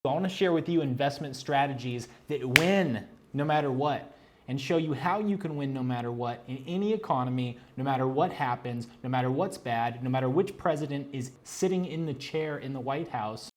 I want to share with you investment strategies that win no matter what, and show you how you can win no matter what in any economy, no matter what happens, no matter what's bad, no matter which president is sitting in the chair in the White House.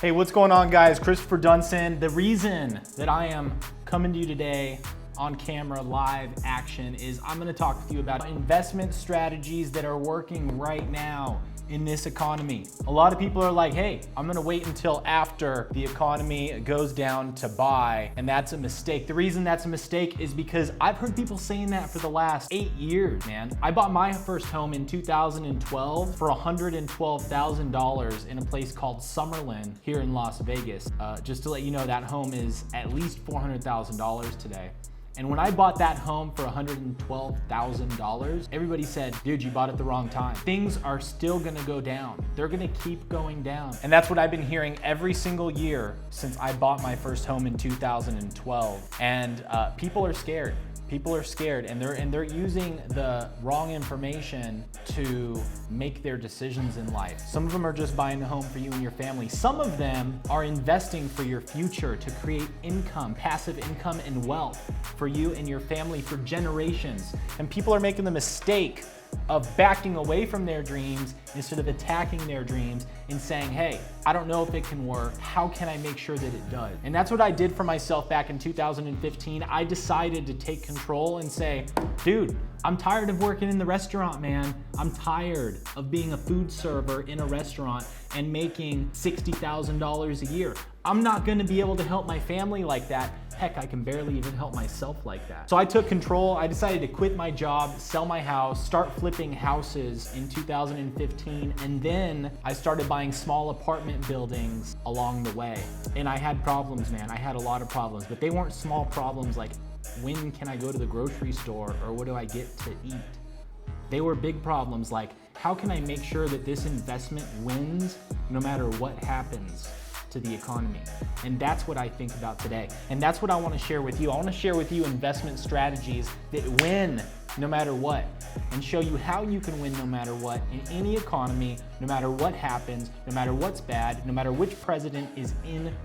Hey, what's going on, guys? Christopher Dunson. The reason that I am coming to you today on camera, live action, is I'm going to talk with you about investment strategies that are working right now in this economy. A lot of people are like, hey, I'm going to wait until after the economy goes down to buy, and that's a mistake. The reason that's a mistake is because I've heard people saying that for the last 8 years, man. I bought my first home in 2012 for $112,000 in a place called Summerlin here in Las Vegas. Just to let you know, that home is at least $400,000 today. And when I bought that home for $112,000, everybody said, dude, you bought it the wrong time. Things are still gonna go down. They're gonna keep going down. And that's what I've been hearing every single year since I bought my first home in 2012. And people are scared. People are scared, and they're using the wrong information to make their decisions in life. Some of them are just buying a home for you and your family. Some of them are investing for your future to create income, passive income and wealth for you and your family for generations. And people are making the mistake of backing away from their dreams instead of attacking their dreams and saying, hey, I don't know if it can work. How can I make sure that it does? And that's what I did for myself back in 2015. I decided to take control and say, dude, I'm tired of working in the restaurant, man. I'm tired of being a food server in a restaurant and making $60,000 a year. I'm not gonna be able to help my family like that. Heck, I can barely even help myself like that. So I took control. I decided to quit my job, sell my house, start flipping houses in 2015, and then I started buying small apartment buildings along the way. And I had problems, man. I had a lot of problems, but they weren't small problems like, when can I go to the grocery store, or what do I get to eat? They were big problems like, how can I make sure that this investment wins no matter what happens to the economy? And that's what I think about today. And that's what I want to share with you. I want to share with you investment strategies that win no matter what, and show you how you can win no matter what in any economy, no matter what happens, no matter what's bad, no matter which president is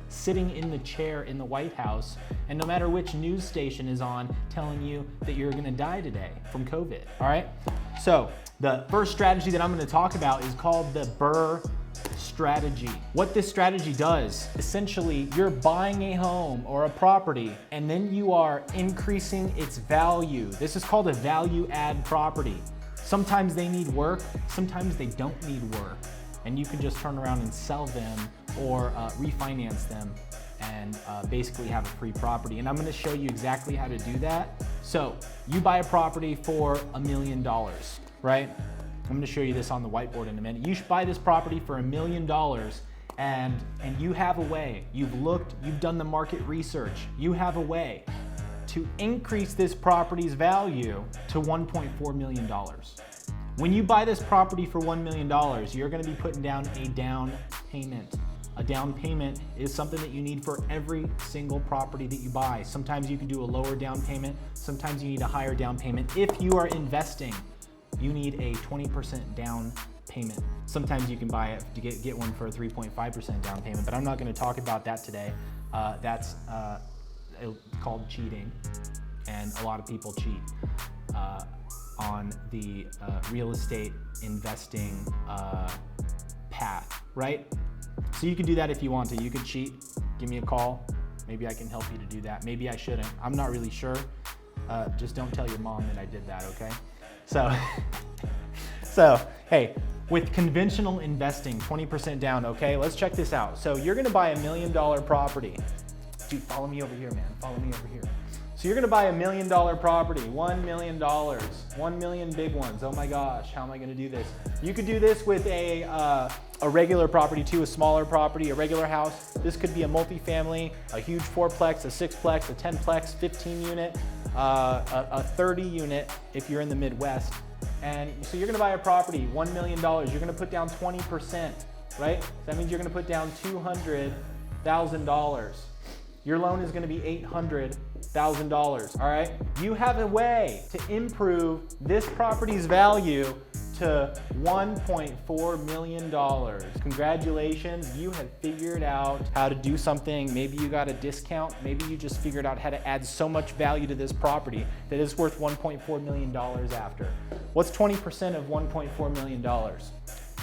sitting in the chair in the White House, and no matter which news station is on telling you that you're gonna die today from COVID, all right? So the first strategy that I'm gonna talk about is called the BRRRR strategy. What this strategy does, essentially, you're buying a home or a property and then you are increasing its value. This is called a value add property. Sometimes they need work, sometimes they don't need work, and you can just turn around and sell them or refinance them and basically have a free property. And I'm gonna show you exactly how to do that. So you buy a property for $1 million, right? I'm gonna show you this on the whiteboard in a minute. You should buy this property for $1 million, and you have a way. You've looked, you've done the market research. You have a way to increase this property's value to $1.4 million. When you buy this property for $1 million, you're gonna be putting down a down payment. A down payment is something that you need for every single property that you buy. Sometimes you can do a lower down payment. Sometimes you need a higher down payment. If you are investing, you need a 20% down payment. Sometimes you can buy it to get one for a 3.5% down payment, but I'm not gonna talk about that today. That's called cheating, and a lot of people cheat on the real estate investing path, right? So you can do that if you want to. You could cheat, give me a call. Maybe I can help you to do that. Maybe I shouldn't, I'm not really sure. Just don't tell your mom that I did that, okay? So hey, with conventional investing, 20% down, okay? Let's check this out. So you're gonna buy $1 million property. Dude, follow me over here, man. Follow me over here. So you're gonna buy $1 million property, $1 million, 1 million big ones. Oh my gosh, how am I gonna do this? You could do this with a regular property too, a smaller property, a regular house. This could be a multifamily, a huge 4-plex, a 6-plex, a 10-plex, 15 unit, a 30 unit if you're in the Midwest. And so you're gonna buy a property, $1 million. You're gonna put down 20%, right? So that means you're gonna put down $200,000. your loan is gonna be $800,000, all right? You have a way to improve this property's value to $1.4 million. Congratulations, you have figured out how to do something. Maybe you got a discount. Maybe you just figured out how to add so much value to this property that it's worth $1.4 million after. What's 20% of $1.4 million?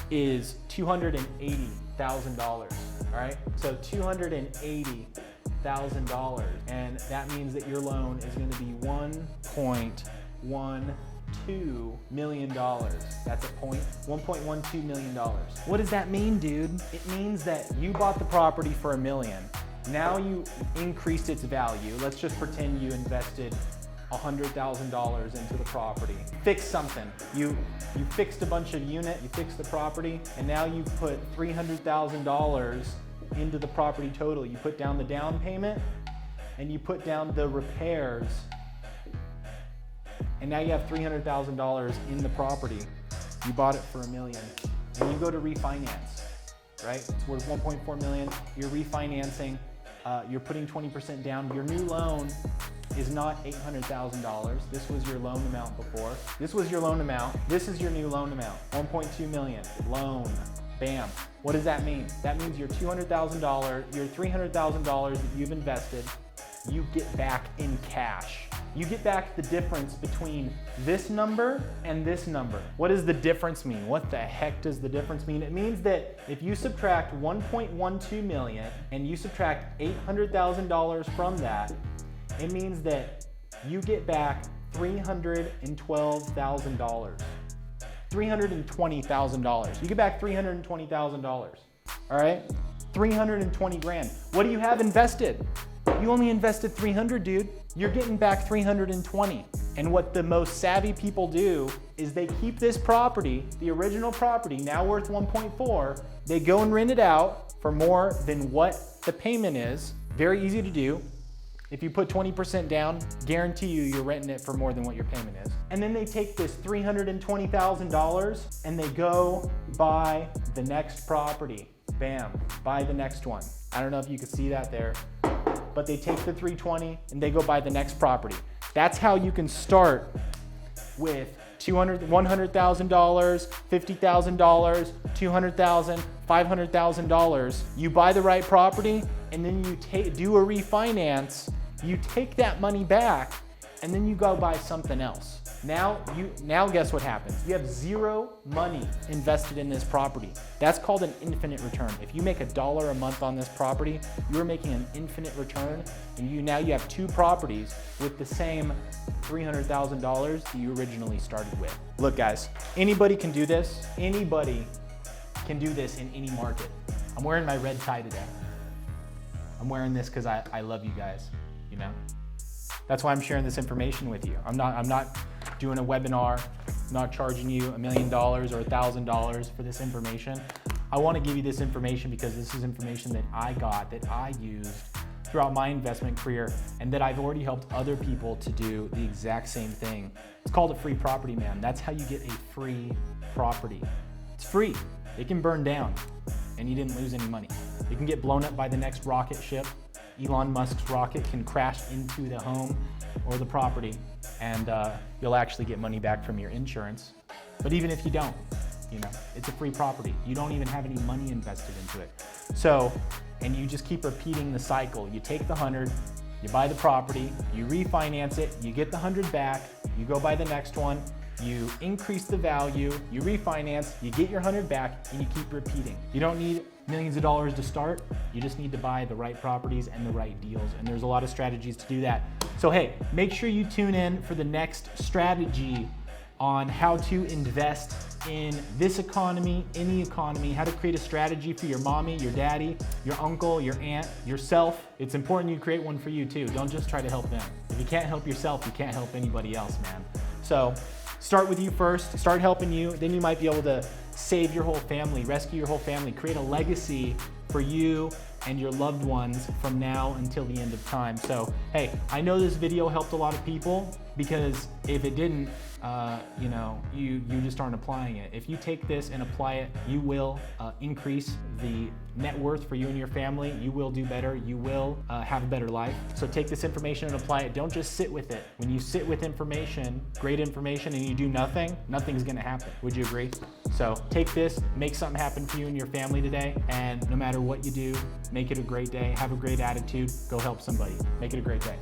Is $280,000, all right? So $280,000, and that means that your loan is gonna be $1.12 million. That's a point, $1.12 million. What does that mean, dude? It means that you bought the property for $1 million. Now you increased its value. Let's just pretend you invested $100,000 into the property. Fix something. You fixed a bunch of unit, you fixed the property, and now you put $300,000 into the property total. You put down the down payment and you put down the repairs, and now you have $300,000 in the property. You bought it for $1 million, and you go to refinance, right? It's worth $1.4 million. You're refinancing. You're putting 20% down. Your new loan is not $800,000. This was your loan amount before. This was your loan amount. This is your new loan amount, $1.2 million, loan, bam. What does that mean? That means your $200,000, your $300,000 that you've invested, you get back in cash. You get back the difference between this number and this number. What does the difference mean? What the heck does the difference mean? It means that if you subtract 1.12 million and you subtract $800,000 from that, it means that you get back $312,000. $320,000. You get back $320,000. All right? 320 grand. What do you have invested? You only invested 300, dude. You're getting back 320. And what the most savvy people do is they keep this property, the original property, now worth 1.4, they go and rent it out for more than what the payment is. Very easy to do. If you put 20% down, guarantee you're renting it for more than what your payment is. And then they take this $320,000 and they go buy the next property. Bam, buy the next one. I don't know if you could see that there, but they take the 320 and they go buy the next property. That's how you can start with $100,000, $50,000, $200,000, $500,000. You buy the right property and then you do a refinance, you take that money back and then you go buy something else. Now guess what happens? You have zero money invested in this property. That's called an infinite return. If you make $1 a month on this property, you're making an infinite return, and now you have two properties with the same $300,000 that you originally started with. Look guys, anybody can do this. Anybody can do this in any market. I'm wearing my red tie today. I'm wearing this because I love you guys, you know? That's why I'm sharing this information with you. I'm not doing a webinar, I'm not charging you $1 million or $1,000 for this information. I want to give you this information because this is information that I got, that I used throughout my investment career, and that I've already helped other people to do the exact same thing. It's called a free property, man. That's how you get a free property. It's free. It can burn down and you didn't lose any money. It can get blown up by the next rocket ship. Elon Musk's rocket can crash into the home or the property, and you'll actually get money back from your insurance. But even if you don't, you know, it's a free property. You don't even have any money invested into it. So, and you just keep repeating the cycle. You take the 100, you buy the property, you refinance it, you get the 100 back, you go buy the next one, you increase the value, you refinance, you get your 100 back, and you keep repeating. You don't need millions of dollars to start. You just need to buy the right properties and the right deals. And there's a lot of strategies to do that. So hey, make sure you tune in for the next strategy on how to invest in this economy, any economy, how to create a strategy for your mommy, your daddy, your uncle, your aunt, yourself. It's important you create one for you too. Don't just try to help them. If you can't help yourself, you can't help anybody else, man. So start with you first, start helping you, then you might be able to save your whole family, rescue your whole family, create a legacy for you and your loved ones from now until the end of time. So, hey, I know this video helped a lot of people, because if it didn't, you just aren't applying it. If you take this and apply it, you will increase the net worth for you and your family. You will do better. You will have a better life. So take this information and apply it. Don't just sit with it. When you sit with information, great information, and you do nothing, nothing's gonna happen. Would you agree? So take this, make something happen for you and your family today, and no matter what you do, make it a great day. Have a great attitude. Go help somebody. Make it a great day.